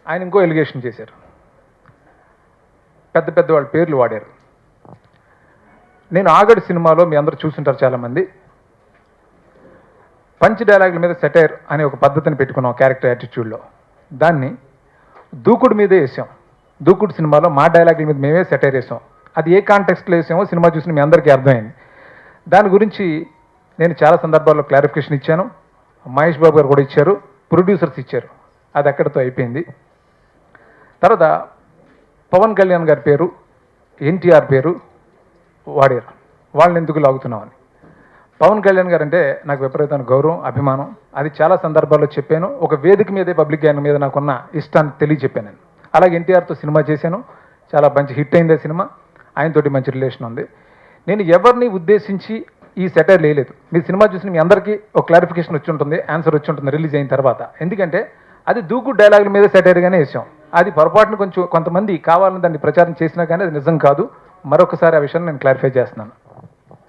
ఆయన ఇంకో ఎలిగేషన్ చేశారు. పెద్ద పెద్ద వాళ్ళ పేర్లు వాడారు. నేను ఆగడు సినిమాలో మీ అందరూ చూసుంటారు చాలామంది, పంచ్ డైలాగుల మీద సెటైర్ అనే ఒక పద్ధతిని పెట్టుకున్నాం క్యారెక్టర్ యాటిట్యూడ్లో. దాన్ని దూకుడు మీదే వేసాం. దూకుడు సినిమాలో మా డైలాగుల మీద మేమే సెటైర్ వేసాం. అది ఏ కాంటెక్స్ట్లో వేసామో సినిమా చూసిన మీ అందరికీ అర్థమైంది. దాని గురించి నేను చాలా సందర్భాల్లో క్లారిఫికేషన్ ఇచ్చాను. మహేష్ బాబు గారు కూడా ఇచ్చారు, ప్రొడ్యూసర్స్ ఇచ్చారు. అది అక్కడితో అయిపోయింది. తర్వాత పవన్ కళ్యాణ్ గారి పేరు, ఎన్టీఆర్ పేరు వాడారు. వాళ్ళని ఎందుకు లాగుతున్నామని. పవన్ కళ్యాణ్ గారు అంటే నాకు విపరీతమైన గౌరవం, అభిమానం. అది చాలా సందర్భాల్లో చెప్పాను. ఒక వేదిక మీదే పబ్లిక్ ఆయన మీద నాకున్న ఇష్టాన్ని తెలియజెప్పాను నేను. అలాగే ఎన్టీఆర్తో సినిమా చేశాను, చాలా మంచి హిట్ అయింది ఆ సినిమా. ఆయనతోటి మంచి రిలేషన్ ఉంది. నేను ఎవరిని ఉద్దేశించి ఈ సెటైర్ లేదు. మీ సినిమా చూసిన మీ అందరికీ ఒక క్లారిఫికేషన్ వచ్చి ఉంటుంది, ఆన్సర్ వచ్చి ఉంటుంది రిలీజ్ అయిన తర్వాత. ఎందుకంటే అది దూకు డైలాగుల మీద సెటైర్గానే వేసాం. అది పొరపాటును కొంతమంది కావాలని దాన్ని ప్రచారం చేసినా కానీ అది నిజం కాదు. మరొకసారి ఆ విషయాన్ని నేను క్లారిఫై చేస్తున్నాను.